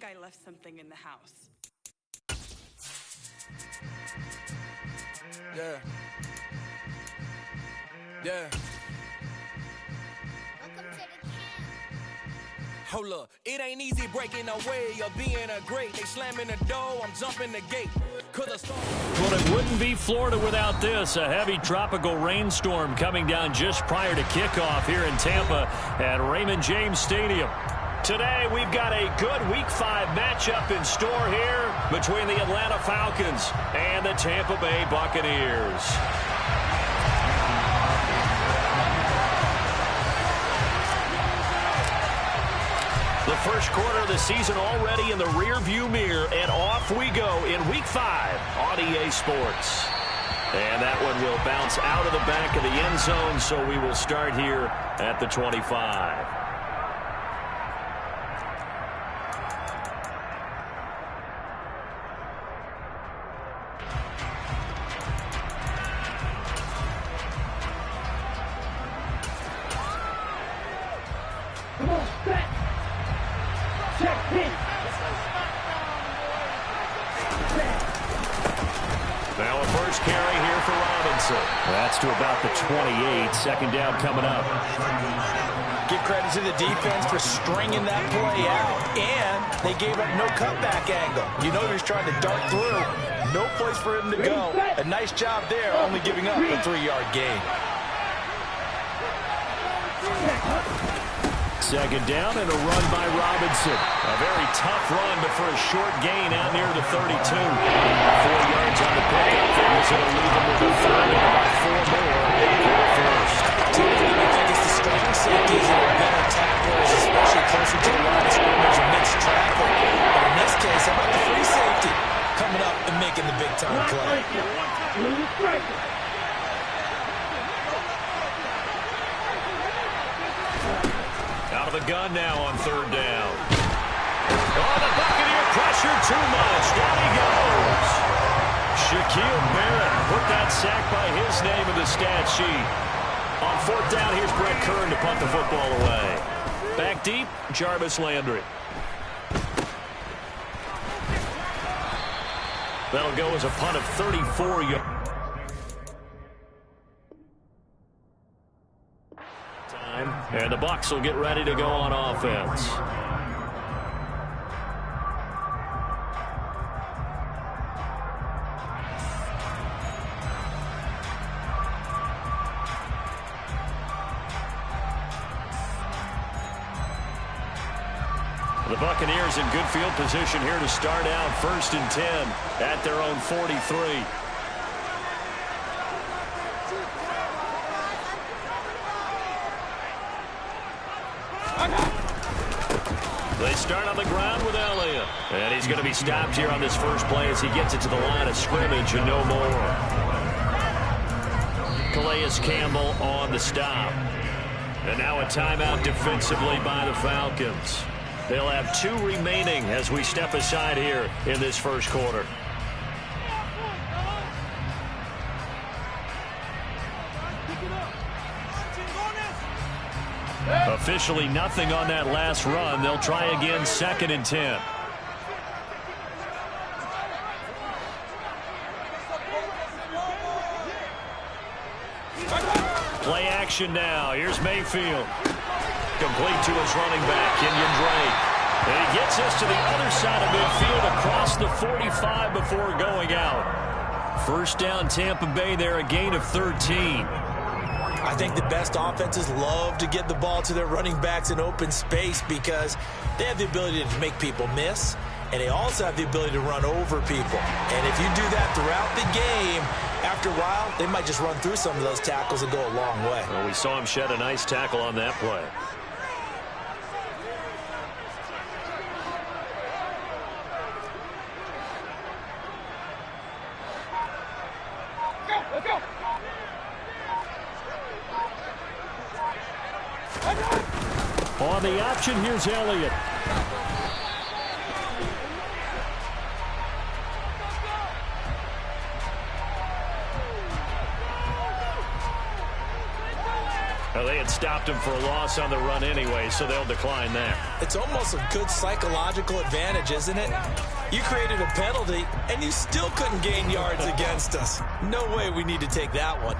I left something in the house. Yeah. Yeah. Hold up, it ain't easy breaking away or being a great. They slamming the door, I'm jumping the gate. Well, it wouldn't be Florida without this. A heavy tropical rainstorm coming down just prior to kickoff here in Tampa at Raymond James Stadium. Today, we've got a good Week 5 matchup in store here between the Atlanta Falcons and the Tampa Bay Buccaneers. The first quarter of the season already in the rearview mirror, and off we go in Week 5 on EA Sports. And that one will bounce out of the back of the end zone, so we will start here at the 25. Now a first carry here for Robinson. That's to about the 28. Second down coming up. Give credit to the defense for stringing that play out. And they gave up no cutback angle. You know he was trying to dart through. No place for him to go. A nice job there, only giving up a 3-yard gain. Second down and a run by Robinson. A very tough run, but for a short gain out near the 32. 4 yards on the pickup. Figures it'll leave him with a third and about 4 more for the first. Typically, we think it's the strong safeties that are better tacklers, especially closer to the line of scrimmage and mixed traffic. But in this case, how about the free safety coming up and making the big-time play? Out of the gun now on third down. Oh, the Buccaneer pressure too much. Down he goes. Shaquille Barrett put that sack by his name in the stat sheet. On fourth down, here's Brett Kern to punt the football away. Back deep, Jarvis Landry. That'll go as a punt of 34 yards. And the Bucs will get ready to go on offense. The Buccaneers in good field position here to start out. 1st and 10 at their own 43. They start on the ground with Elliott. And he's going to be stopped here on this first play as he gets it to the line of scrimmage and no more. Calais Campbell on the stop. And now a timeout defensively by the Falcons. They'll have 2 remaining as we step aside here in this first quarter. Officially nothing on that last run. They'll try again, 2nd and 10. Play action now. Here's Mayfield. Complete to his running back, Kenyon Drake. And he gets us to the other side of midfield across the 45 before going out. First down, Tampa Bay there, a gain of 13. I think the best offenses love to get the ball to their running backs in open space because they have the ability to make people miss, and they also have the ability to run over people. And if you do that throughout the game, after a while, they might just run through some of those tackles and go a long way. Well, we saw him shed a nice tackle on that play. On the option, here's Elliott. Well, they had stopped him for a loss on the run anyway, so they'll decline that. It's almost a good psychological advantage, isn't it? You created a penalty, and you still couldn't gain yards against us. No way we need to take that one.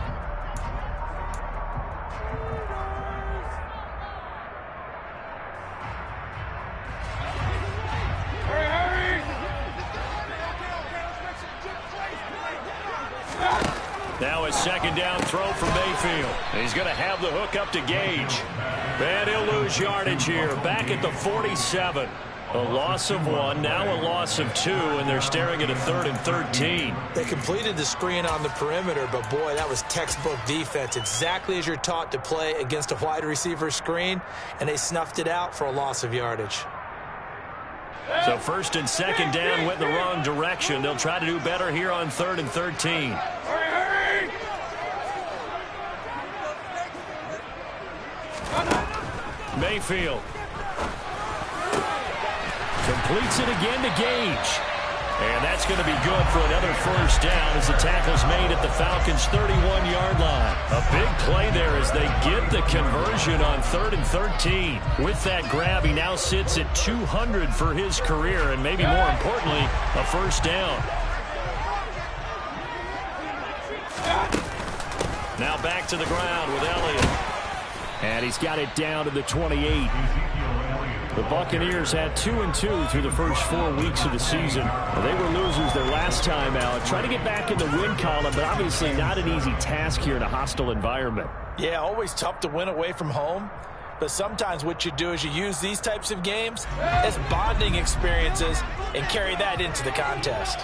Now a second down throw from Mayfield. He's going to have the hook up to Gage. And he'll lose yardage here. Back at the 47. A loss of 1, now a loss of 2, and they're staring at a 3rd and 13. They completed the screen on the perimeter, but boy, that was textbook defense. Exactly as you're taught to play against a wide receiver screen, and they snuffed it out for a loss of yardage. So 1st and 2nd down went the wrong direction. They'll try to do better here on 3rd and 13. Mayfield completes it again to Gage. And that's going to be good for another 1st down as the tackle's made at the Falcons' 31-yard line. A big play there as they get the conversion on 3rd and 13. With that grab, he now sits at 200 for his career, and maybe more importantly, a 1st down. Now back to the ground with Elliott. And he's got it down to the 28. The Buccaneers had 2-2 through the first 4 weeks of the season. They were losers their last time out. Trying to get back in the win column, but obviously not an easy task here in a hostile environment. Yeah, always tough to win away from home. But sometimes what you do is you use these types of games as bonding experiences and carry that into the contest.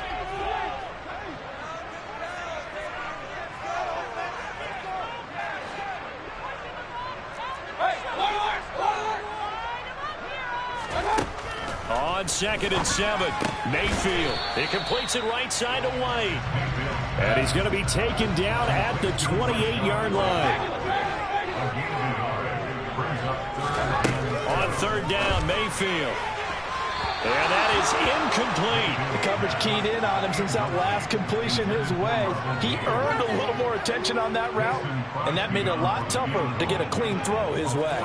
On 2nd and 7, Mayfield. He completes it right side to White. And he's going to be taken down at the 28-yard line. On 3rd down, Mayfield. And that is incomplete. The coverage keyed in on him since that last completion his way. He earned a little more attention on that route, and that made it a lot tougher to get a clean throw his way.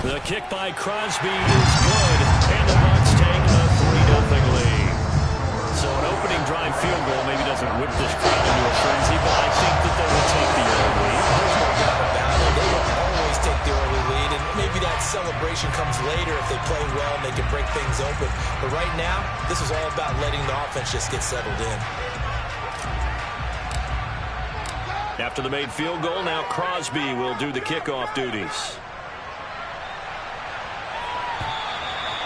The kick by Crosby is good, and the Bucs take a 3-0 lead. So an opening drive field goal maybe doesn't whip this crowd into a frenzy, but I think that they will take the early lead. There's no doubt about it. They will always take the early lead, and maybe that celebration comes later if they play well and they can break things open. But right now, this is all about letting the offense just get settled in. After the made field goal, now Crosby will do the kickoff duties.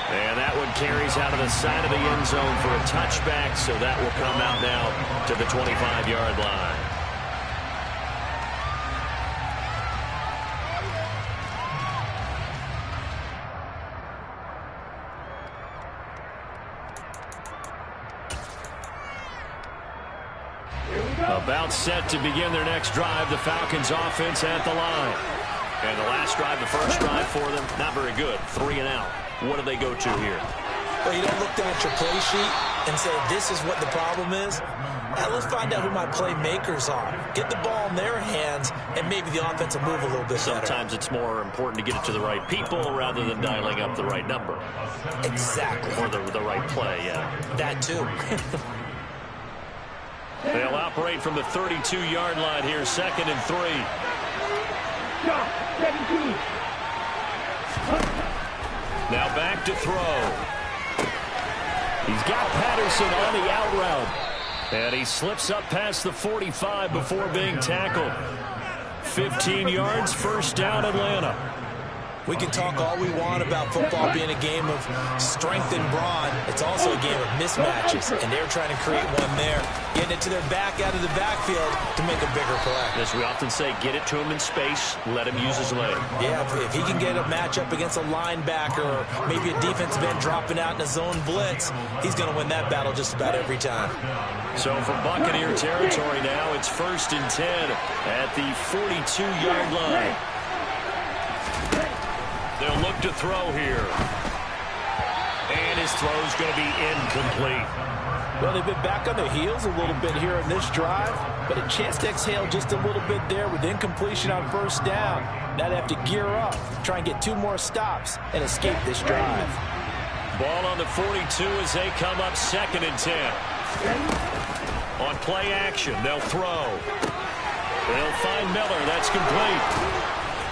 And that one carries out of the side of the end zone for a touchback, so that will come out now to the 25-yard line. About set to begin their next drive, the Falcons offense at the line. And the last drive, the first drive for them, not very good. 3 and out. What do they go to here? Well, you don't look down at your play sheet and say, this is what the problem is. Now let's find out who my playmakers are. Get the ball in their hands, and maybe the offense will move a little bit better. Sometimes it's more important to get it to the right people rather than dialing up the right number. Exactly. Or the right play, yeah. That too. They'll operate from the 32-yard line here, 2nd and 3. Now back to throw. He's got Patterson on the out route. And he slips up past the 45 before being tackled. 15 yards, 1st down, Atlanta. We can talk all we want about football being a game of strength and brawn. It's also a game of mismatches, and they're trying to create one there, getting it to their back out of the backfield to make a bigger play. As we often say, get it to him in space, let him use his leg. Yeah, if he can get a matchup against a linebacker or maybe a defensive end dropping out in a zone blitz, he's going to win that battle just about every time. So from Buccaneer territory now, it's 1st and 10 at the 42-yard line. They'll look to throw here. And his this throw is going to be incomplete. Well, they've been back on their heels a little bit here in this drive, but a chance to exhale just a little bit there with incompletion on first down. Now they have to gear up, try and get 2 more stops, and escape this drive. Ball on the 42 as they come up 2nd and 10. On play action, they'll throw. They'll find Miller. That's complete.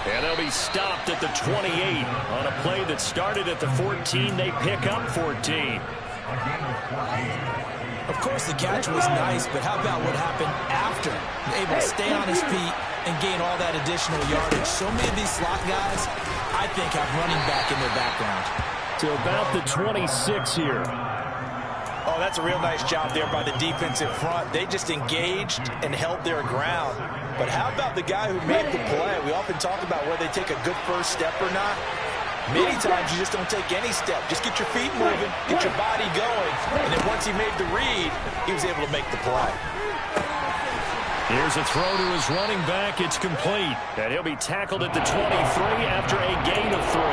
And they'll be stopped at the 28. On a play that started at the 14, they pick up 14. Of course, the catch was nice, but how about what happened after? Able to stay on his feet and gain all that additional yardage. So many of these slot guys, I think, have running back in their background. To about the 26 here. Oh, that's a real nice job there by the defensive front. They just engaged and held their ground. But how about the guy who made the play? We often talk about whether they take a good first step or not. Many times you just don't take any step. Just get your feet moving, get your body going. And then once he made the read, he was able to make the play. Here's a throw to his running back. It's complete. And he'll be tackled at the 23 after a gain of 3.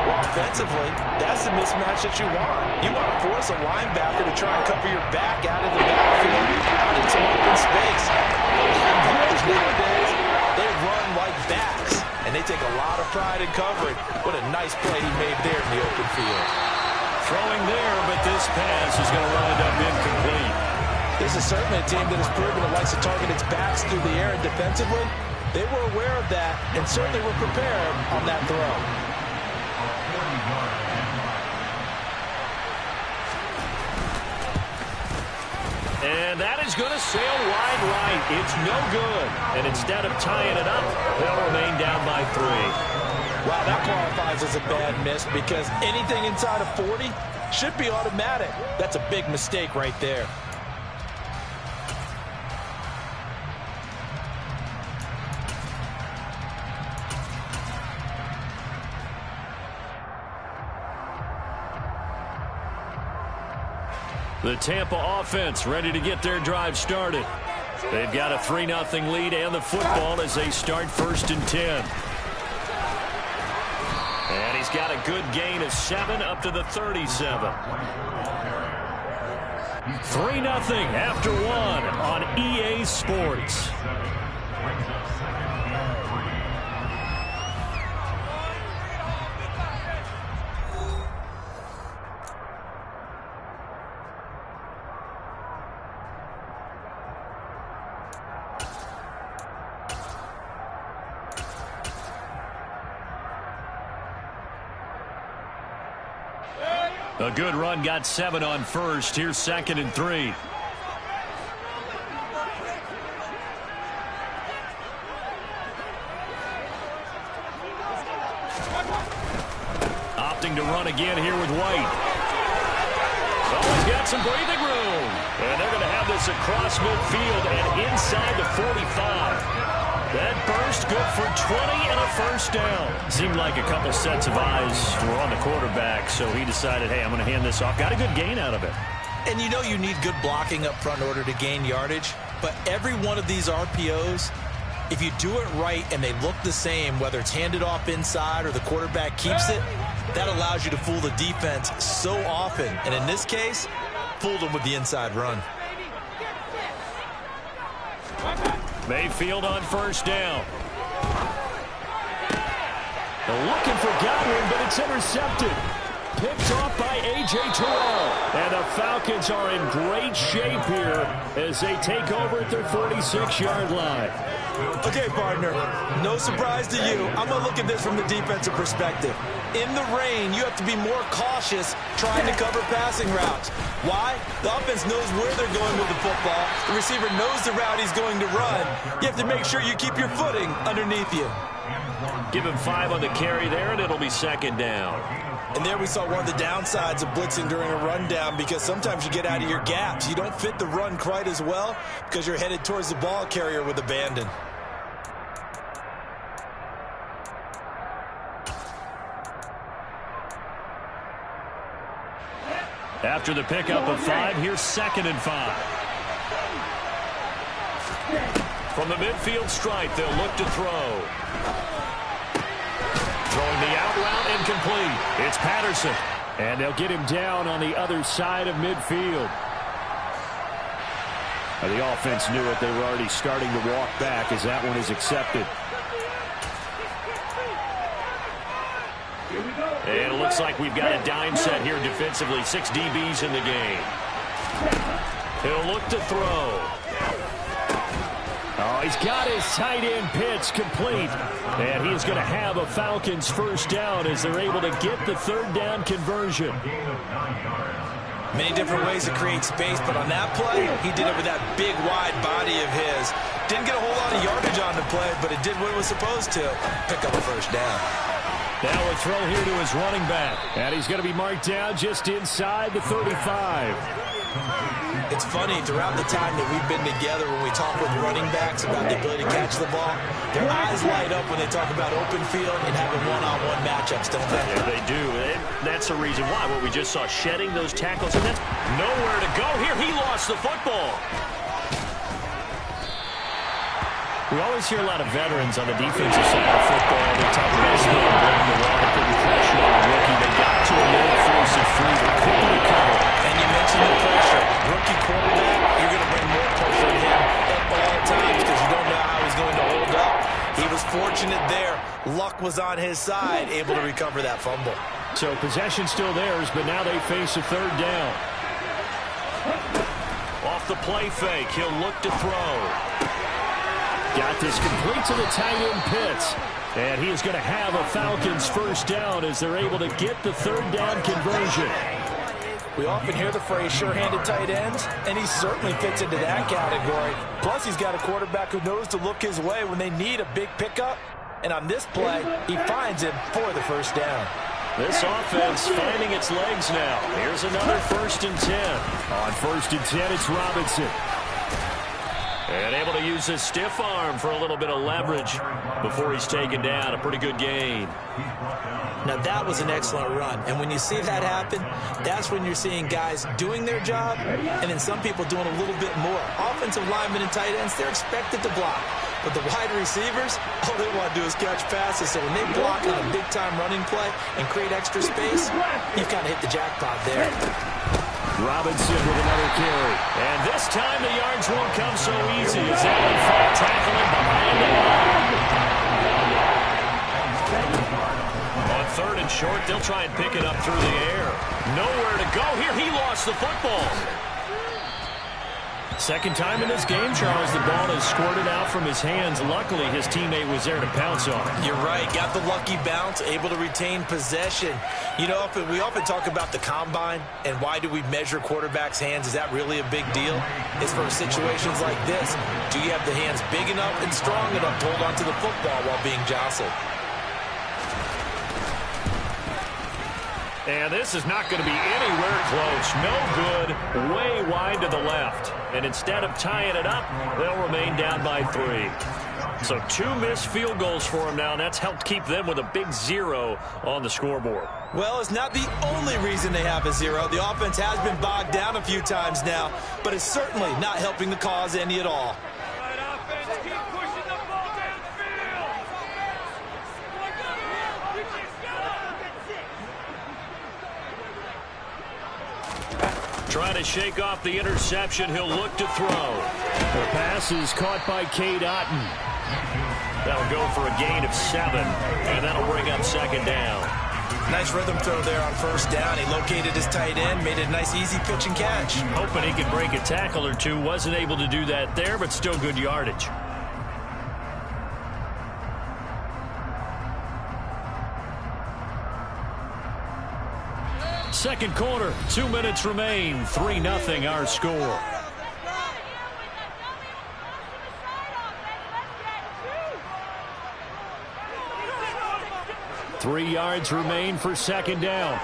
Well, offensively, that's the mismatch that you want. You want to force a linebacker to try and cover your back out of the backfield, out in some open space. Linebackers nowadays, they run like backs, and they take a lot of pride in covering. What a nice play he made there in the open field. Throwing there, but this pass is going to wind up incomplete. This is certainly a team that has proven it likes to target its backs through the air, and defensively, they were aware of that and certainly were prepared on that throw. And that is going to sail wide right. It's no good. And instead of tying it up, they'll remain down by 3. Wow, that qualifies as a bad miss because anything inside of 40 should be automatic. That's a big mistake right there. The Tampa offense ready to get their drive started. They've got a 3-0 lead and the football as they start 1st and 10. And he's got a good gain of 7 up to the 37. 3-0 after 1 on EA Sports. A good run, got 7 on first. Here's 2nd and 3. Opting to run again here with White. Oh, he's got some breathing room. And they're going to have this across midfield and inside the 45. That burst good for 20 and a first down. Seemed like a couple sets of eyes were on the quarterback, so he decided, hey, I'm going to hand this off. Got a good gain out of it. And you know you need good blocking up front in order to gain yardage, but every one of these RPOs, if you do it right and they look the same, whether it's handed off inside or the quarterback keeps it, that allows you to fool the defense so often. And in this case, fooled them with the inside run. Mayfield on first down. They're looking for Godwin, but it's intercepted. Picked off by A.J. Terrell. And the Falcons are in great shape here as they take over at their 46-yard line. Okay, partner, no surprise to you. I'm going to look at this from the defensive perspective. In the rain, you have to be more cautious trying to cover passing routes. Why? The offense knows where they're going with the football. The receiver knows the route he's going to run. You have to make sure you keep your footing underneath you. Give him 5 on the carry there, and it'll be 2nd down. And there we saw one of the downsides of blitzing during a rundown because sometimes you get out of your gaps. You don't fit the run quite as well because you're headed towards the ball carrier with abandon. After the pickup of 5, here's 2nd and 5. From the midfield stripe, they'll look to throw. Throwing the out route incomplete. It's Patterson. And they'll get him down on the other side of midfield. The offense knew it. They were already starting to walk back as that one is accepted. And it looks like we've got a dime set here defensively. 6 DBs in the game. He'll look to throw. Oh, he's got his tight end pitch complete. And he's going to have a Falcons first down as they're able to get the third down conversion. Many different ways to create space, but on that play, he did it with that big, wide body of his. Didn't get a whole lot of yardage on the play, but it did what it was supposed to. Pick up a first down. Now a throw here to his running back. And he's going to be marked down just inside the 35. It's funny, throughout the time that we've been together, when we talk with running backs about the ability to catch the ball, their eyes light up when they talk about open field and having one-on-one matchups, don't they? Yeah, they do. That's the reason why. What we just saw, shedding those tackles, and that's nowhere to go here. He lost the football. We always hear a lot of veterans on the defensive side of football. They talk about bringing the water, putting pressure on the rookie. They got to a low force of 3, but couldn't recover. And you mentioned the pressure. Rookie quarterback, you're going to bring more pressure to him at all times because you don't know how he's going to hold up. He was fortunate there. Luck was on his side, able to recover that fumble. So possession still theirs, but now they face a third down. Off the play fake, he'll look to throw. Got this complete to the tight end Pitts. And he is going to have a Falcons first down as they're able to get the third down conversion. We often hear the phrase sure-handed tight ends, and he certainly fits into that category. Plus, he's got a quarterback who knows to look his way when they need a big pickup. And on this play, he finds him for the first down. This offense finding its legs now. Here's another 1st and 10. On 1st and 10, it's Robinson. And able to use his stiff arm for a little bit of leverage before he's taken down. A pretty good gain. Now, that was an excellent run. And when you see that happen, that's when you're seeing guys doing their job and then some people doing a little bit more. Offensive linemen and tight ends, they're expected to block. But the wide receivers, all they want to do is catch passes. So when they block on a big-time running play and create extra space, you've kind of hit the jackpot there. Robinson with another carry. And this time the yards won't come so easy as Allen Falk tackling behind the line. On 3rd and short, they'll try and pick it up through the air. Nowhere to go here. He lost the football. Second time in this game, Charles, the ball is squirted out from his hands. Luckily, his teammate was there to pounce on it. You're right. Got the lucky bounce, able to retain possession. You know, we often talk about the combine and why do we measure quarterbacks' hands. Is that really a big deal? It's for situations like this. Do you have the hands big enough and strong enough to hold onto the football while being jostled? And this is not going to be anywhere close. No good. Way wide to the left. And instead of tying it up, they'll remain down by 3. So 2 missed field goals for them now, and that's helped keep them with a big 0 on the scoreboard. Well, it's not the only reason they have a 0. The offense has been bogged down a few times now, but it's certainly not helping the cause any at all. Trying to shake off the interception. He'll look to throw. The pass is caught by Cade Otton. That'll go for a gain of 7, and that'll bring up 2nd down. Nice rhythm throw there on 1st down. He located his tight end, made it a nice easy pitch and catch. Hoping he could break a tackle or two. Wasn't able to do that there, but still good yardage. Second quarter, 2 minutes remain. 3-0 our score. Three yards remain for 2nd down.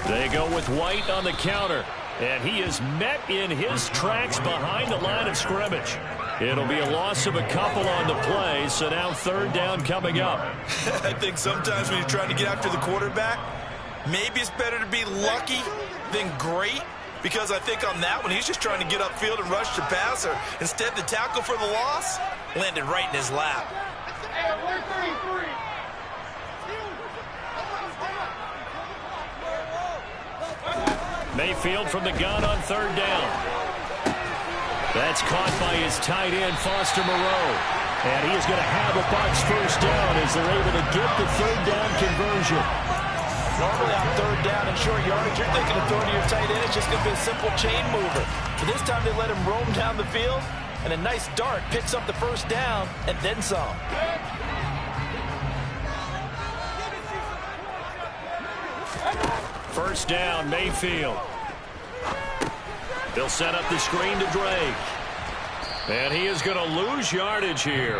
They go with White on the counter. And he is met in his tracks behind the line of scrimmage. It'll be a loss of a couple on the play, so now 3rd down coming up. I think sometimes when you're trying to get after the quarterback, maybe it's better to be lucky than great. because I think on that one, he's just trying to get upfield and rush the passer. Instead, the tackle for the loss landed right in his lap. Mayfield from the gun on third down. That's caught by his tight end, Foster Moreau. And he is going to have a Bucs first down as they're able to get the third down conversion. Normally on third down and short yardage, you're thinking of throwing to your tight end. It's just going to be a simple chain mover. But this time they let him roam down the field, and a nice dart picks up the first down and then some. First down, Mayfield. They'll set up the screen to Drake. And he is going to lose yardage here.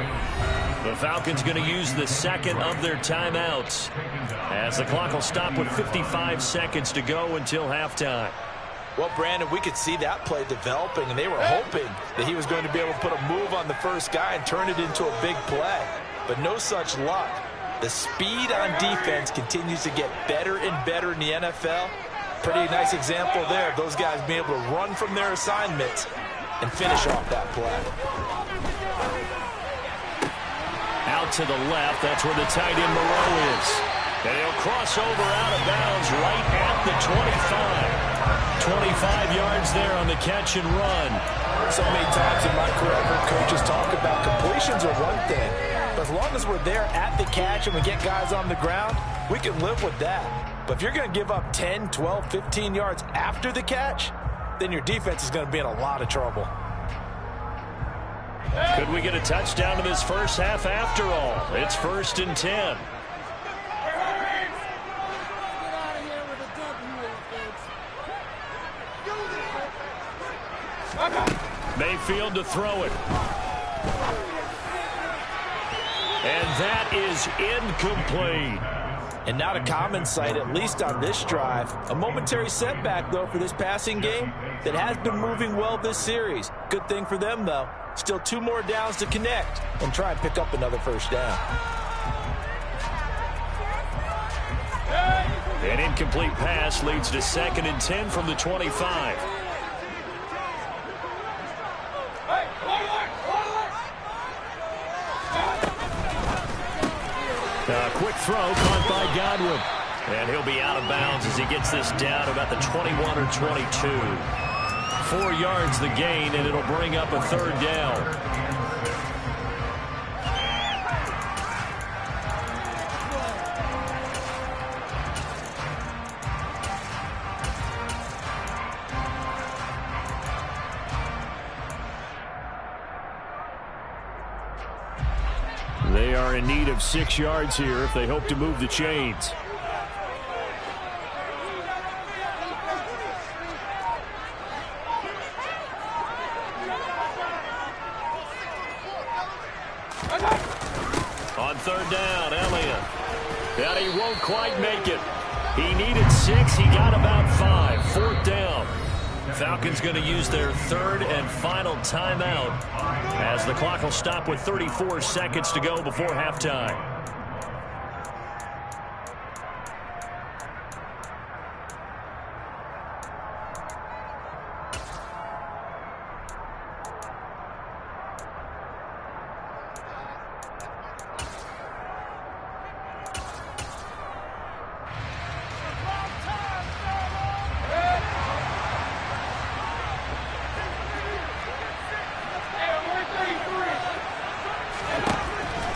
The Falcons going to use the second of their timeouts as the clock will stop with 55 seconds to go until halftime. Well, Brandon, we could see that play developing, and they were hoping that he was going to be able to put a move on the first guy and turn it into a big play. But no such luck. The speed on defense continues to get better and better in the NFL. Pretty nice example there of those guys being able to run from their assignments and finish off that play. Out to the left, that's where the tight end Moreau is. And he'll cross over out of bounds right at the 25. 25 yards there on the catch and run. So many times in my career, I've heard coaches talk about completions are one thing. But as long as we're there at the catch and we get guys on the ground, we can live with that. But if you're going to give up 10, 12, 15 yards after the catch, then your defense is going to be in a lot of trouble. Could we get a touchdown in this first half after all? It's 1st and 10. Mayfield to throw it. And that is incomplete. And not a common sight, at least on this drive. A momentary setback, though, for this passing game that has been moving well this series. Good thing for them, though. Still 2 more downs to connect and try and pick up another first down. An incomplete pass leads to 2nd and 10 from the 25. A quick throw caught by Godwin. And he'll be out of bounds as he gets this down about the 21 or 22. 4 yards the gain, and it'll bring up a third down. They are in need of 6 yards here if they hope to move the chains. On third down, Elliott. And he won't quite make it. He needed 6. He got about 5. 4th down. Falcons going to use their third and final timeout as the clock will stop with 34 seconds to go before halftime.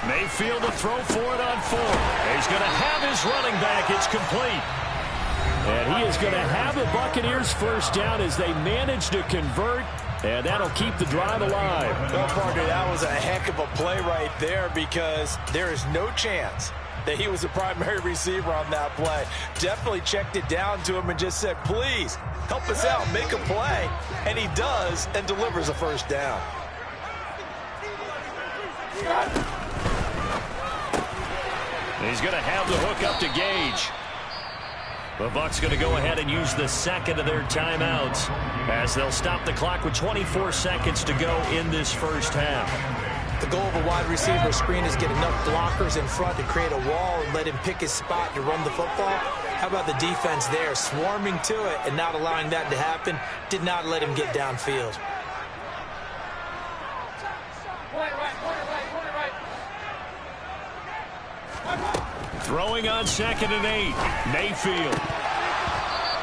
Mayfield to throw for it on 4. He's going to have his running back. It's complete. And he is going to have the Buccaneers first down as they manage to convert. And that'll keep the drive alive. Well, partner, that was a heck of a play right there because there is no chance that he was the primary receiver on that play. Definitely checked it down to him and just said, please, help us out, make a play. And he does and delivers a first down. He's going to have the hook up to Gage. The Bucs going to go ahead and use the second of their timeouts as they'll stop the clock with 24 seconds to go in this first half. The goal of a wide receiver screen is get enough blockers in front to create a wall and let him pick his spot to run the football. How about the defense there, swarming to it and not allowing that to happen? Did not let him get downfield. Throwing on 2nd and 8. Mayfield.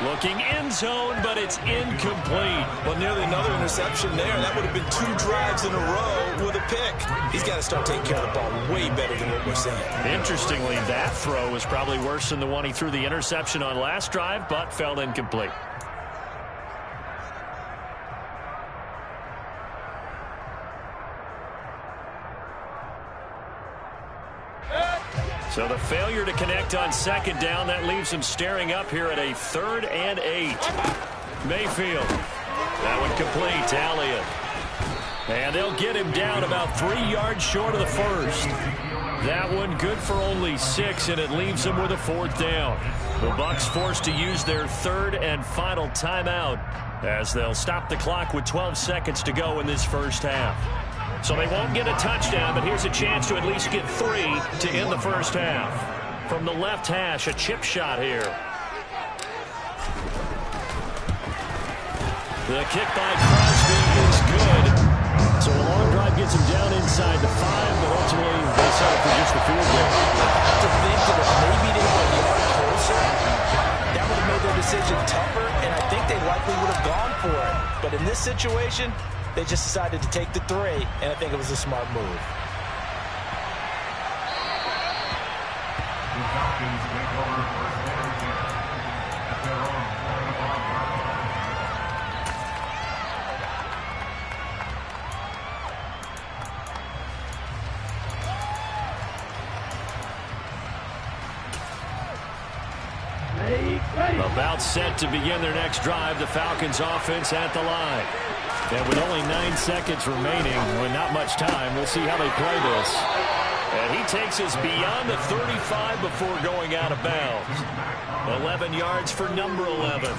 Looking end zone, but it's incomplete. Well, nearly another interception there. That would have been 2 drives in a row with a pick. He's got to start taking care of the ball way better than what we're seeing. Interestingly, that throw was probably worse than the one he threw the interception on last drive, but fell incomplete. So the failure to connect on 2nd down, that leaves him staring up here at a 3rd and 8. Mayfield. That one complete to Elliott. And they'll get him down about 3 yards short of the first. That one good for only 6, and it leaves them with a 4th down. The Bucs forced to use their 3rd and final timeout as they'll stop the clock with 12 seconds to go in this first half. So they won't get a touchdown, but here's a chance to at least get 3 to end the first half. From the left hash, a chip shot here. The kick by Crosby is good. So a long drive gets him down inside the 5, but ultimately they settle for just the field goal. I have to think that if maybe they were a yard closer, that would have made their decision tougher, and I think they likely would have gone for it. But in this situation, they just decided to take the 3, and I think it was a smart move. About set to begin their next drive, the Falcons offense at the line. And with only 9 seconds remaining, with not much time, we'll see how they play this. And he takes us beyond the 35 before going out of bounds. 11 yards for number 11.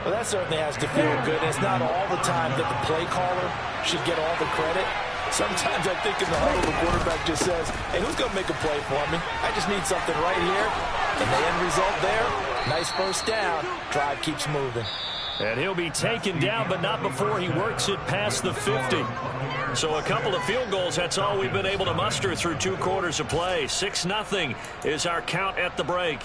Well, that certainly has to feel good. It's not all the time that the play caller should get all the credit. Sometimes I think in the huddle, the quarterback just says, hey, who's going to make a play for me? I just need something right here. And the end result there, nice first down. Drive keeps moving. And he'll be taken down, but not before he works it past the 50. So a couple of field goals, that's all we've been able to muster through 2 quarters of play. 6-0 is our count at the break.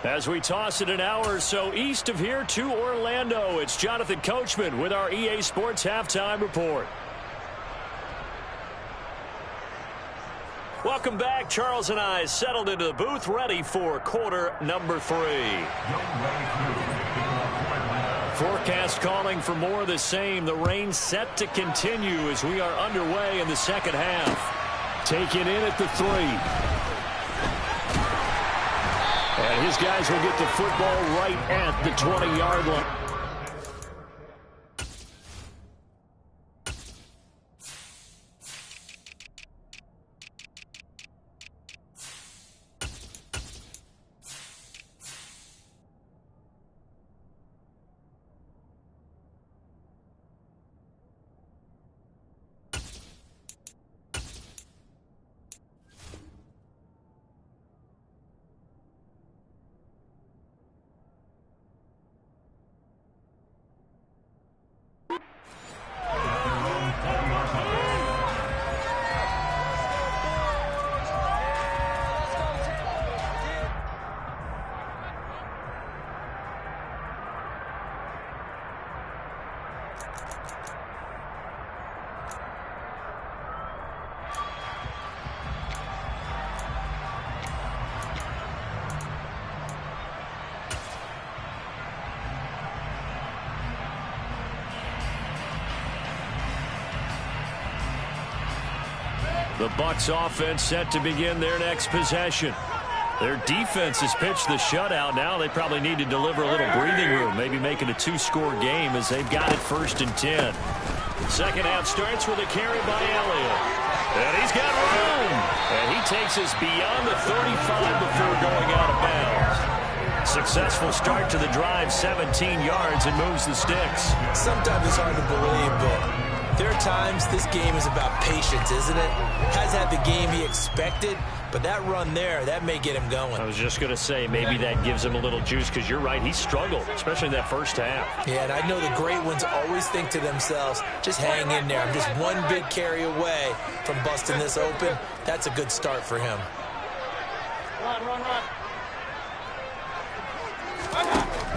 As we toss it an hour or so east of here to Orlando, it's Jonathan Coachman with our EA Sports Halftime Report. Welcome back. Charles and I settled into the booth, ready for quarter number 3. Forecast calling for more of the same. The rain set to continue as we are underway in the second half. Taken in at the 3. And his guys will get the football right at the 20-yard line. The Bucs offense set to begin their next possession. Their defense has pitched the shutout. Now they probably need to deliver a little breathing room, maybe make it a 2-score game as they've got it 1st and 10. Second half starts with a carry by Elliott. And he's got room. And he takes us beyond the 35 before going out of bounds. Successful start to the drive, 17 yards, and moves the sticks. Sometimes it's hard to believe, but There are times this game is about patience, isn't it? Has had the game he expected, but that run there, that may get him going. I was just going to say, maybe that gives him a little juice, because you're right, he struggled, especially in that first half. Yeah, and I know the great ones always think to themselves, just hang in there. I'm just one big carry away from busting this open. That's a good start for him. Run.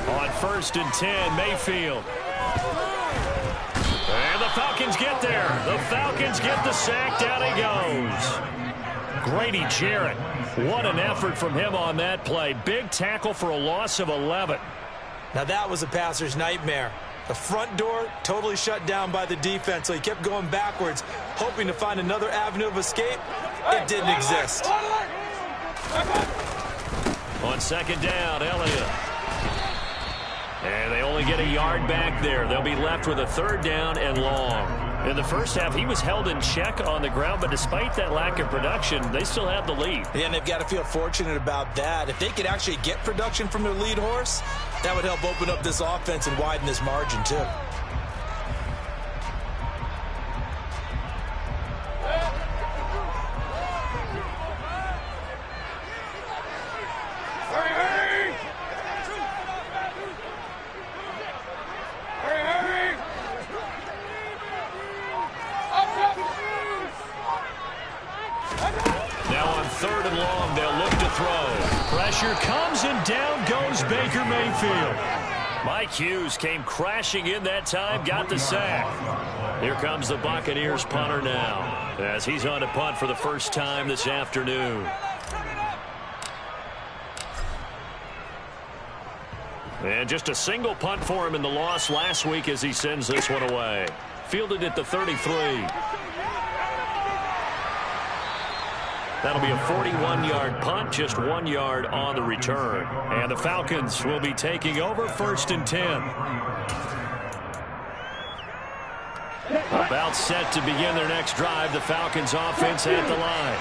On 1st and 10, Mayfield. And the Falcons get there. The Falcons get the sack. Down he goes. Grady Jarrett. What an effort from him on that play. Big tackle for a loss of 11. Now that was a passer's nightmare. The front door totally shut down by the defense, so he kept going backwards, hoping to find another avenue of escape. It didn't exist. On 2nd down, Elliott. And they only get a yard back there. They'll be left with a 3rd down and long. In the first half, he was held in check on the ground, but despite that lack of production, they still have the lead. Yeah, and they've got to feel fortunate about that. If they could actually get production from their lead horse, that would help open up this offense and widen this margin, too. Comes and down goes Baker Mayfield. Mike Hughes came crashing in that time, got the sack. Here comes the Buccaneers punter now, as he's on to punt for the first time this afternoon. And just a single punt for him in the loss last week as he sends this one away. Fielded at the 33. That'll be a 41-yard punt, just 1 yard on the return. And the Falcons will be taking over 1st and 10. About set to begin their next drive, the Falcons offense at the line.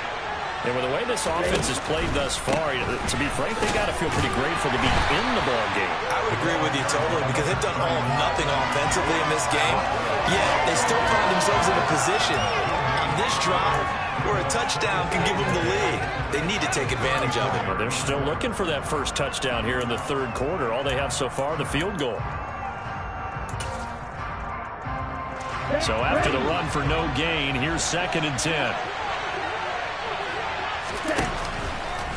And with the way this offense has played thus far, to be frank, they got to feel pretty grateful to be in the ball game. I would agree with you totally, because they've done all or nothing offensively in this game. Yet they still find themselves in a position on this drive where a touchdown can give them the lead. They need to take advantage of it. Well, they're still looking for that first touchdown here in the 3rd quarter. All they have so far, the field goal. So after the run for no gain, here's 2nd and 10.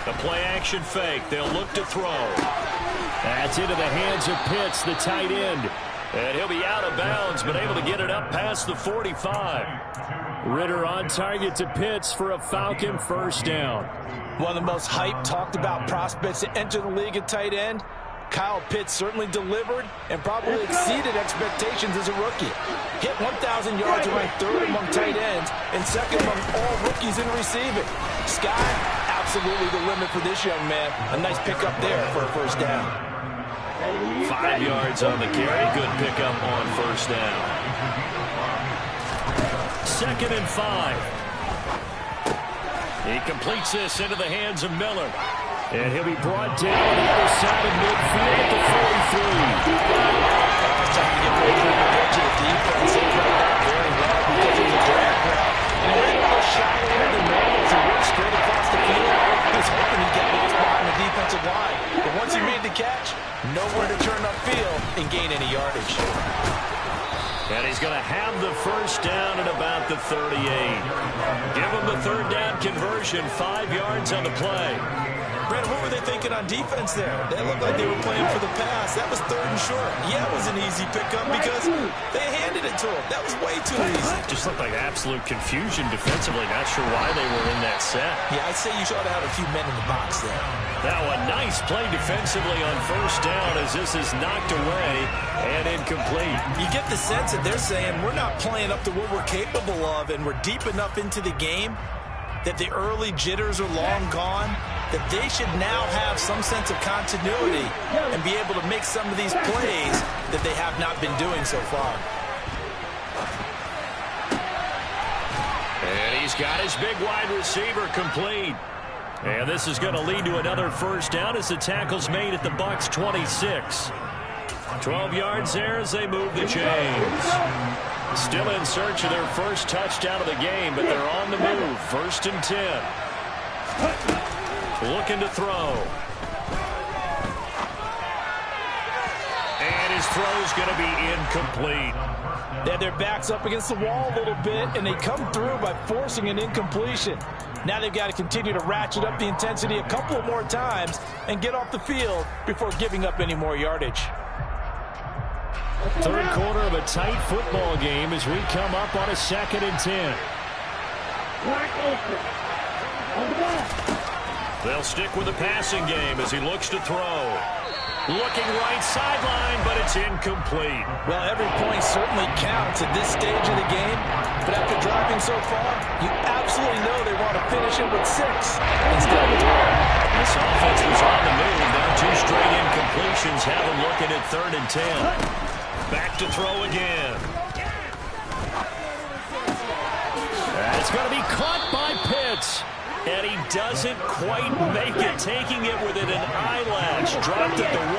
A play-action fake. They'll look to throw. That's into the hands of Pitts, the tight end. And he'll be out of bounds, but able to get it up past the 45. Ritter on target to Pitts for a Falcon 1st down. One of the most hyped, talked about prospects to enter the league at tight end. Kyle Pitts certainly delivered and probably exceeded expectations as a rookie. Hit 1,000 yards and ranked 3rd among tight ends and 2nd among all rookies in receiving. Sky, absolutely the limit for this young man. A nice pickup there for a 1st down. 5 yards on the carry. Good pickup on 1st down. 2nd and 5. He completes this into the hands of Miller. And he'll be brought down on the other side of midfield at the 43. It's time to get ready for the edge of the defense. They played that very well because it was a drag route. And he ran a shot over the man as he went straight across the field. He was hoping he'd get lost behind the defensive line. But once he made the catch, nowhere to turn upfield and gain any yardage. And he's going to have the 1st down at about the 38. Give him the 3rd down conversion, 5 yards on the play. Brad, what were they thinking on defense there? They looked like they were playing for the pass. That was 3rd and short. Yeah, it was an easy pickup because they handed it to him. That was way too easy. Just looked like absolute confusion defensively. Not sure why they were in that set. Yeah, I'd say you ought to have a few men in the box there. Now a nice play defensively on 1st down as this is knocked away and incomplete. You get the sense that they're saying we're not playing up to what we're capable of, and we're deep enough into the game that the early jitters are long gone, that they should now have some sense of continuity and be able to make some of these plays that they have not been doing so far. And he's got his big wide receiver complete. And this is going to lead to another 1st down as the tackle's made at the Bucs 26. 12 yards there as they move the chains. Still in search of their first touchdown of the game, but they're on the move. 1st and 10. Looking to throw. And his throw's going to be incomplete. They had their backs up against the wall a little bit, and they come through by forcing an incompletion. Now they've got to continue to ratchet up the intensity a couple of more times and get off the field before giving up any more yardage. Third quarter of a tight football game as we come up on a 2nd and 10. They'll stick with the passing game as he looks to throw. Looking right sideline, but it's incomplete. Well, every point certainly counts at this stage of the game, but after driving so far, you absolutely know they want to finish it with 6 instead of 3. This offense was on the move. Now 2 straight incompletions have them looking at 3rd and 10. Back to throw again. It's going to be caught by Pitts. And he doesn't quite make it, taking it within an eyelash. Dropped at the 1.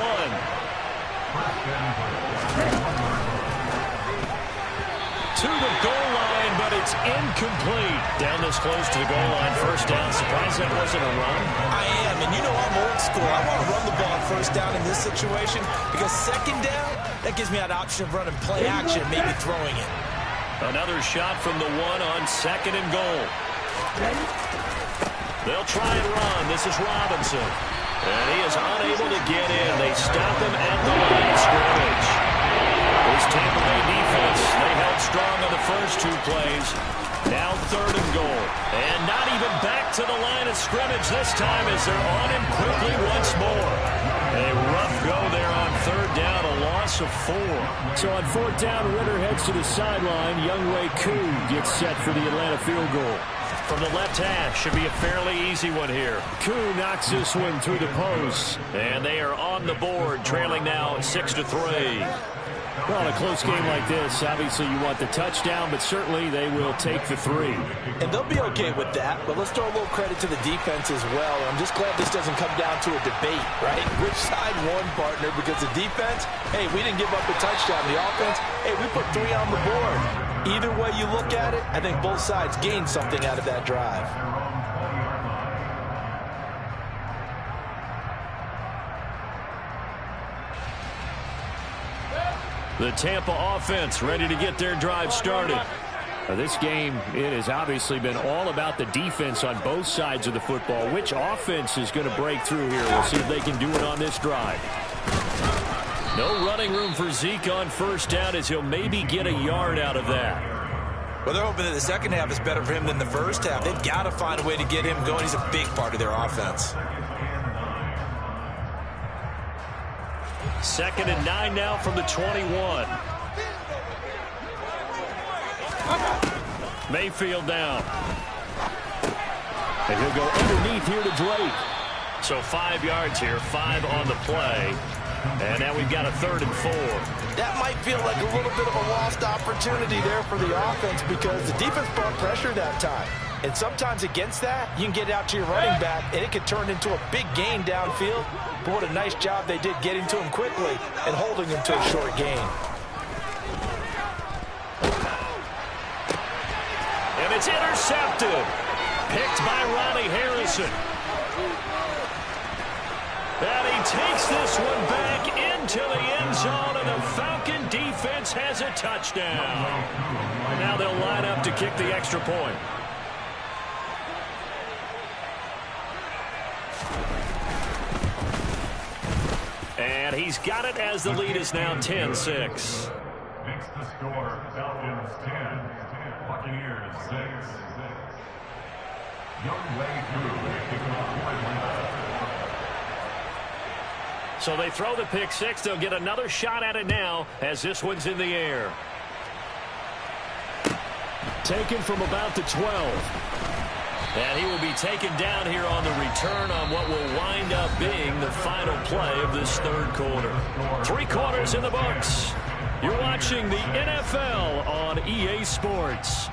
To the goal line, but it's incomplete. Down this close to the goal line. 1st down. Surprised that wasn't a run. I am, and you know I'm old school. I want to run the ball on 1st down in this situation because 2nd down, that gives me that option of running play action, maybe throwing it. Another shot from the 1 on 2nd and goal. They'll try and run. This is Robinson. And he is unable to get in. They stop him at the line of scrimmage. This Tampa Bay defense, they held strong on the first 2 plays. Now 3rd and goal. And not even back to the line of scrimmage this time as they're on him quickly once more. A rough go there on 3rd down, a loss of 4. So on 4th down, Ritter heads to the sideline. Younghoe Koo gets set for the Atlanta field goal. From the left hash, should be a fairly easy one here. Koo knocks this one through the post. And they are on the board, trailing now 6-3. Well, in a close game like this, obviously you want the touchdown, but certainly they will take the 3. And they'll be okay with that, but let's throw a little credit to the defense as well. I'm just glad this doesn't come down to a debate, right? Which side won, partner? Because the defense, hey, we didn't give up a touchdown. The offense, hey, we put 3 on the board. Either way you look at it, I think both sides gained something out of that drive. The Tampa offense ready to get their drive started. This game, it has obviously been all about the defense on both sides of the football. Which offense is going to break through here? We'll see if they can do it on this drive. No running room for Zeke on 1st down as he'll maybe get a yard out of that. Well, they're hoping that the second half is better for him than the first half. They've got to find a way to get him going. He's a big part of their offense. 2nd and 9 now from the 21. Mayfield down. And he'll go underneath here to Drake. So 5 yards here, 5 on the play. And now we've got a 3rd and 4. That might feel like a little bit of a lost opportunity there for the offense because the defense brought pressure that time. And sometimes against that, you can get out to your running back, and it can turn into a big gain downfield. But what a nice job they did getting to him quickly and holding him to a short gain. And it's intercepted. Picked by Ronnie Harrison. And he takes this one back into the end zone, and the Falcon defense has a touchdown. Now they'll line up to kick the extra point. And he's got it as the lead is now 10-6. Makes the score Falcons 10, Buccaneers 6. Younghoe Koo kicking off point. So they throw the pick 6. They'll get another shot at it now as this one's in the air. Taken from about the 12. And he will be taken down here on the return on what will wind up being the final play of this 3rd quarter. 3 quarters in the books. You're watching the NFL on EA Sports.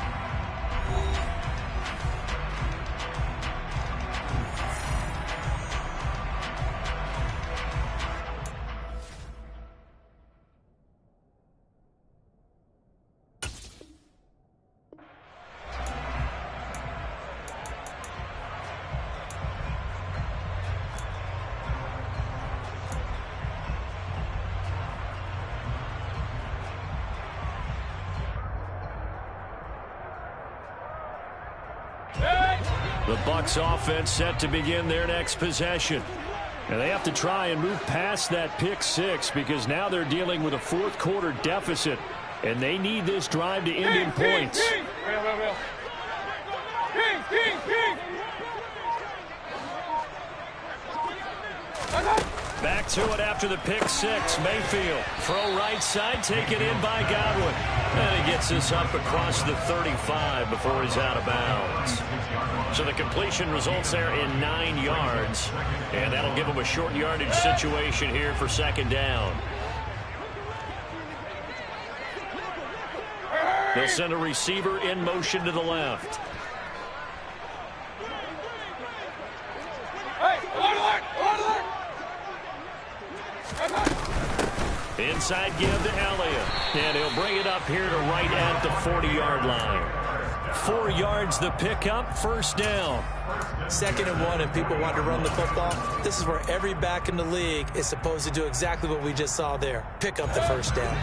The Bucs offense set to begin their next possession. And they have to try and move past that pick six because now they're dealing with a fourth quarter deficit. And they need this drive to end in points. Back to it after the pick six. Mayfield, throw right side, take it in by Godwin. And he gets this up across the 35 before he's out of bounds. So the completion results there in 9 yards. And that'll give him a short yardage situation here for second down. They'll send a receiver in motion to the left. Inside give to Elliott. And he'll bring it up here to right at the 40-yard line. 4 yards the pickup, first down. 2nd and 1 and people want to run the football. This is where every back in the league is supposed to do exactly what we just saw there. Pick up the first down.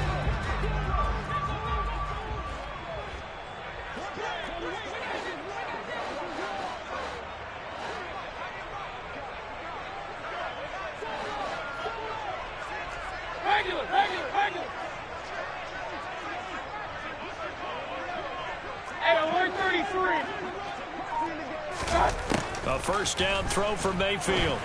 A first down throw for Mayfield.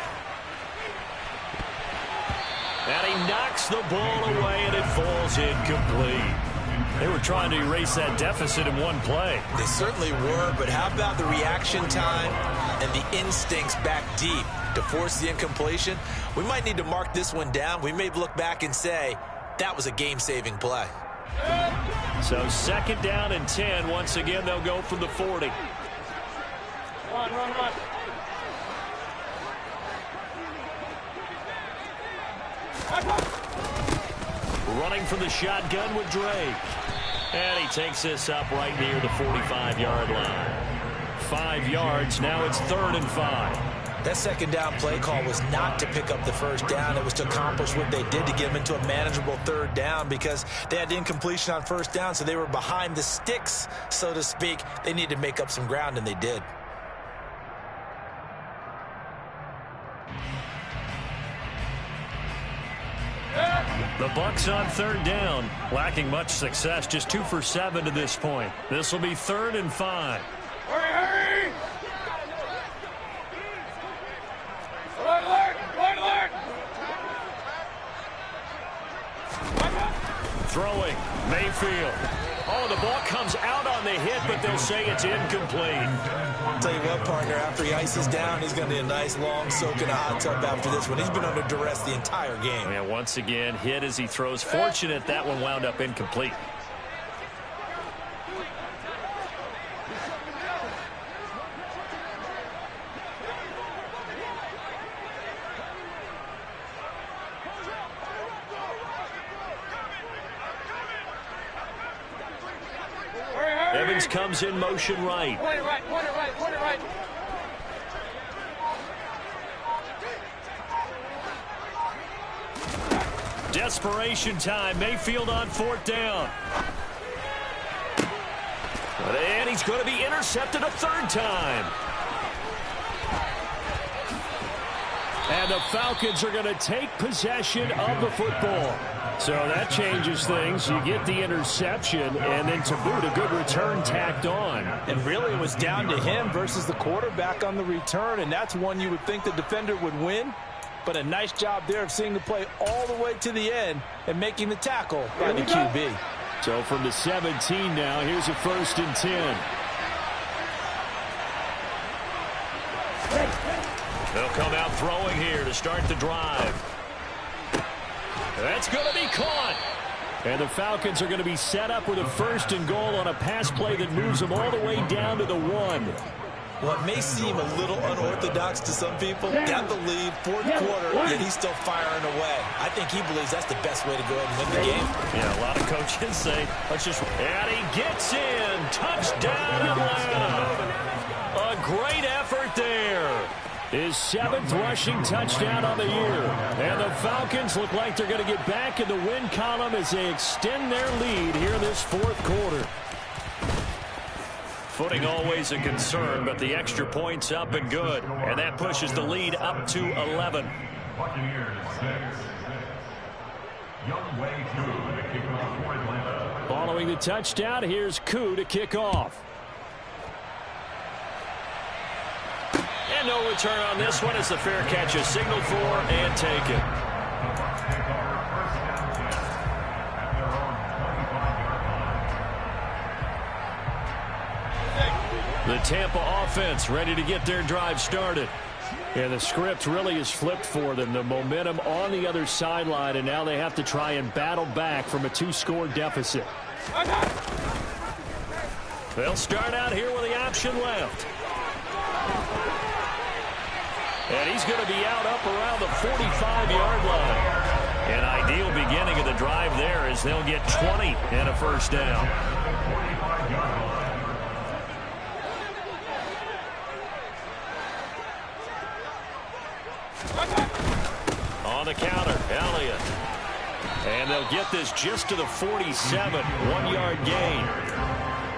And he knocks the ball away, and it falls incomplete. They were trying to erase that deficit in one play. They certainly were, but how about the reaction time and the instincts back deep to force the incompletion? We might need to mark this one down. We may look back and say, that was a game-saving play. So 2nd down and 10. Once again, they'll go from the 40. Run. Running from the shotgun with Drake. And he takes this up right near the 45-yard line. 5 yards. Now it's 3rd and 5. That 2nd down play call was not to pick up the first down. It was to accomplish what they did to get them into a manageable 3rd down because they had incompletion on 1st down, so they were behind the sticks, so to speak. They needed to make up some ground, and they did. The Bucs on 3rd down, lacking much success, just 2 for 7 to this point. This will be 3rd and 5. Hurry! Throwing, Mayfield. Oh, the ball comes out on the hit, but they'll say it's incomplete. I'll tell you what, partner, after he ices down, he's going to need a nice long soak in a hot tub after this one. He's been under duress the entire game. And once again, hit as he throws. Fortunate that one wound up incomplete. Evans comes in motion right. Point it right. Desperation time. Mayfield on 4th down. And he's going to be intercepted a 3rd time. And the Falcons are going to take possession of the football. So that changes things. You get the interception, and then to boot, a good return tacked on. And really, it was down to him versus the quarterback on the return, and that's one you would think the defender would win. But a nice job there of seeing the play all the way to the end and making the tackle by the QB. So from the 17 now, here's a 1st and 10. They'll come out throwing here to start the drive. That's going to be caught. And the Falcons are going to be set up with a 1st and goal on a pass play that moves them all the way down to the 1. What may seem a little unorthodox to some people, got the lead, 4th quarter, yet he's still firing away. I think he believes that's the best way to go ahead and win the game. Yeah, a lot of coaches say, let's just... And he gets in. Touchdown, Atlanta. A great effort there. His 7th rushing touchdown on the year. And the Falcons look like they're going to get back in the win column as they extend their lead here in this 4th quarter. Footing always a concern, but the extra point's up and good. And that pushes the lead up to 11. Buccaneers 6. Younghoe Koo to kick off for Atlanta. Following the touchdown, here's Koo to kick off. And no return on this one as the fair catch is signaled for and taken. The Bucs take over first down 10 at their own 25-yard line. The Tampa offense ready to get their drive started. And the script really is flipped for them. The momentum on the other sideline, and now they have to try and battle back from a 2-score deficit. They'll start out here with the option left. And he's going to be out up around the 45-yard line. An ideal beginning of the drive there as they'll get 20 and a first down. 45-yard line. On the counter, Elliott. And they'll get this just to the 47, 1-yard gain.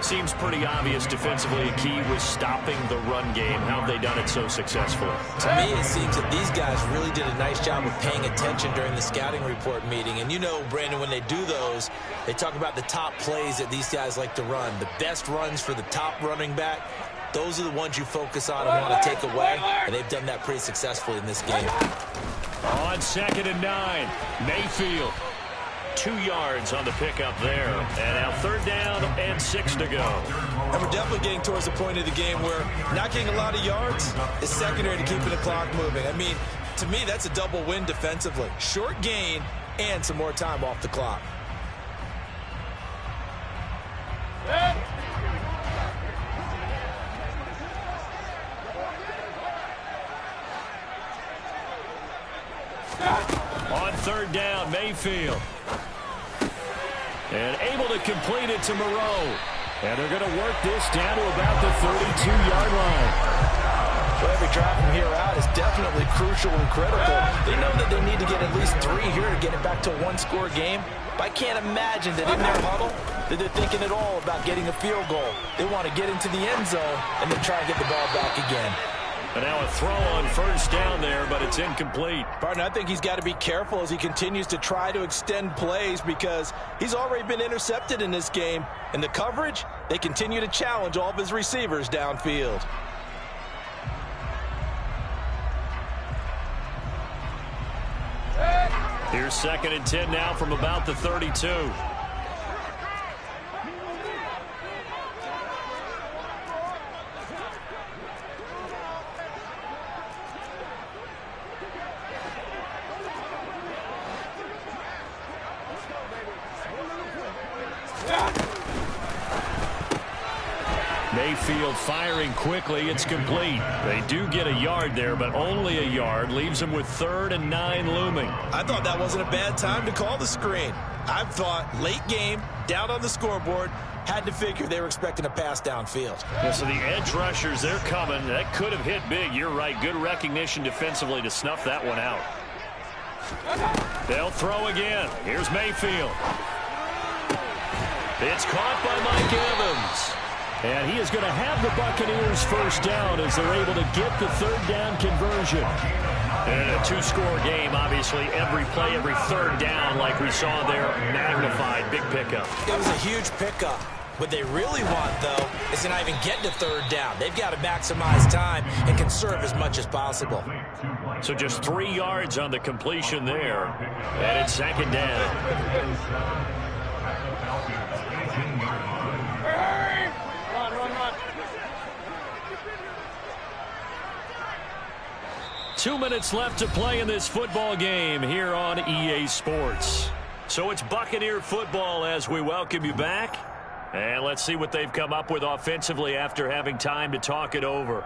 Seems pretty obvious defensively. A key was stopping the run game. How have they done it so successfully? To me, it seems that these guys really did a nice job of paying attention during the scouting report meeting. And you know, Brandon, when they do those, they talk about the top plays that these guys like to run. The best runs for the top running back, those are the ones you focus on and want to take away. And they've done that pretty successfully in this game. On 2nd and 9, Mayfield. 2 yards on the pickup there. And now 3rd down and 6 to go. And we're definitely getting towards the point of the game where not getting a lot of yards is secondary to keeping the clock moving. I mean, to me, that's a double win defensively. Short gain and some more time off the clock. On 3rd down, Mayfield. And able to complete it to Moreau. And they're going to work this down to about the 32-yard line. So every drive from here out is definitely crucial and critical. They know that they need to get at least 3 here to get it back to a 1-score game. But I can't imagine that in their huddle that they're thinking at all about getting a field goal. They want to get into the end zone and then try and get the ball back again. And now a throw on 1st down there, but it's incomplete. Partner, I think he's got to be careful as he continues to try to extend plays because he's already been intercepted in this game. And the coverage, they continue to challenge all of his receivers downfield. Here's 2nd and 10 now from about the 32. Mayfield firing quickly. It's complete. They do get a yard there, but only a yard. Leaves them with 3rd and 9 looming. I thought that wasn't a bad time to call the screen. I thought late game, down on the scoreboard, had to figure they were expecting a pass downfield. Yeah, so the edge rushers, they're coming. That could have hit big. You're right. Good recognition defensively to snuff that one out. They'll throw again. Here's Mayfield. It's caught by Mike Evans. And he is going to have the Buccaneers first down as they're able to get the 3rd down conversion. And a 2-score game, obviously, every play, every 3rd down, like we saw there, magnified, big pickup. It was a huge pickup. What they really want, though, is to not even get to 3rd down. They've got to maximize time and conserve as much as possible. So just 3 yards on the completion there. And it's 2nd down. Run. 2 minutes left to play in this football game here on EA Sports. So it's Buccaneer football as we welcome you back. And let's see what they've come up with offensively after having time to talk it over.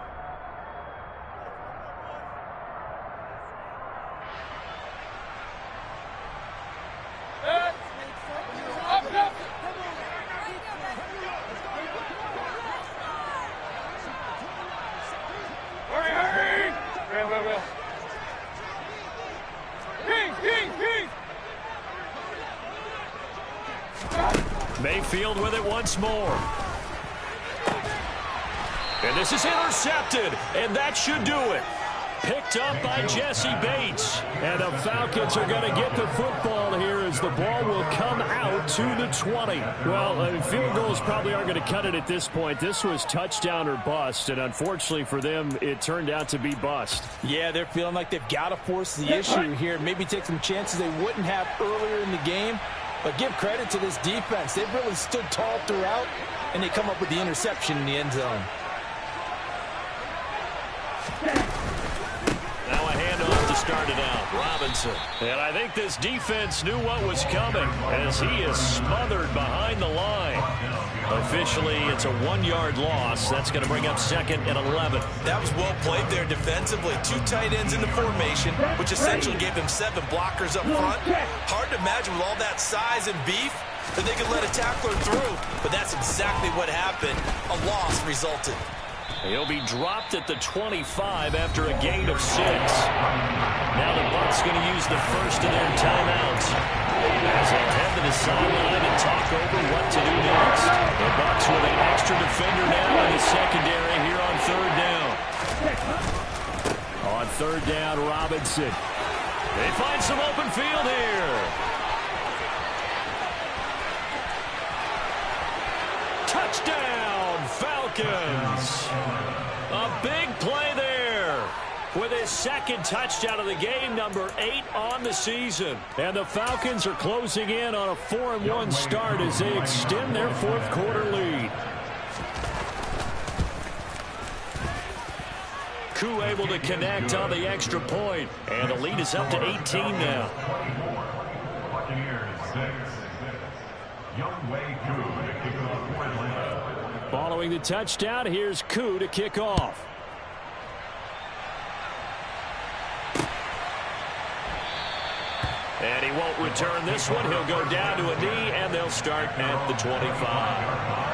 Mayfield with it once more. And this is intercepted, and that should do it. Picked up by Jesse Bates. And the Falcons are going to get the football here as the ball will come out to the 20. Well, field goals probably aren't going to cut it at this point. This was touchdown or bust, and unfortunately for them, it turned out to be bust. Yeah, they're feeling like they've got to force the issue here. Maybe take some chances they wouldn't have earlier in the game. But give credit to this defense. They've really stood tall throughout, and they come up with the interception in the end zone. Now a handoff to start it out. Robinson. And I think this defense knew what was coming as he is smothered behind the line. Officially, it's a 1-yard loss. That's going to bring up 2nd and 11. That was well played there defensively. 2 tight ends in the formation, which essentially gave him 7 blockers up front. Hard to imagine with all that size and beef that they could let a tackler through. But that's exactly what happened. A loss resulted. He'll be dropped at the 25 after a gain of 6. Now the Bucs going to use the first of their timeouts as they'll head to the sideline and talk over what to do next. The Bucs with an extra defender now in the secondary here on 3rd down. On 3rd down, Robinson. They find some open field here. Touchdown, Falcons. A big play there with his 2nd touchdown of the game, number 8 on the season. And the Falcons are closing in on a 4-1 start as they extend their 4th quarter lead. Koo able to connect on the extra point, and the lead is up to 18 now. Following the touchdown, here's Koo to kick off. And he won't return this one. He'll go down to a knee, and they'll start at the 25.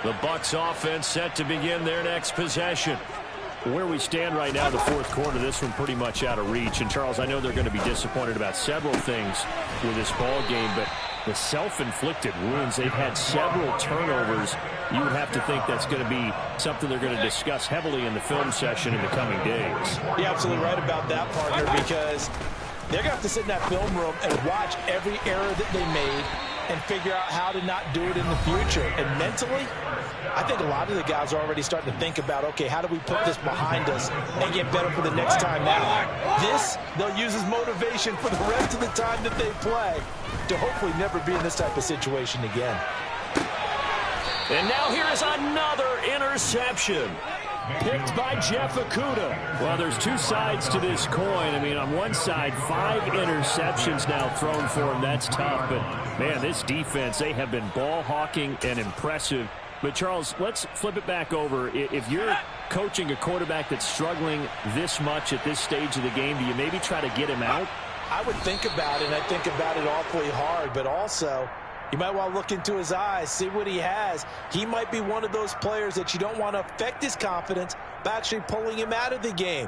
The Bucs offense set to begin their next possession. Where we stand right now, the 4th quarter, this one pretty much out of reach. And, Charles, I know they're going to be disappointed about several things with this ball game, but the self-inflicted wounds, they've had several turnovers. You would have to think that's going to be something they're going to discuss heavily in the film session in the coming days. You're absolutely right about that, partner, because they're going to have to sit in that film room and watch every error that they made and figure out how to not do it in the future. And mentally, I think a lot of the guys are already starting to think about, okay, how do we put this behind us and get better for the next time out? This, they'll use as motivation for the rest of the time that they play to hopefully never be in this type of situation again. And now here is another interception. Picked by Jeff Okudah. Well, there's 2 sides to this coin. I mean, on one side, 5 interceptions now thrown for him. That's tough. But, man, this defense, they have been ball hawking and impressive. But, Charles, let's flip it back over. If you're coaching a quarterback that's struggling this much at this stage of the game, do you maybe try to get him out? I would think about it, and I think about it awfully hard. But also, you might want to look into his eyes, see what he has. He might be one of those players that you don't want to affect his confidence by actually pulling him out of the game.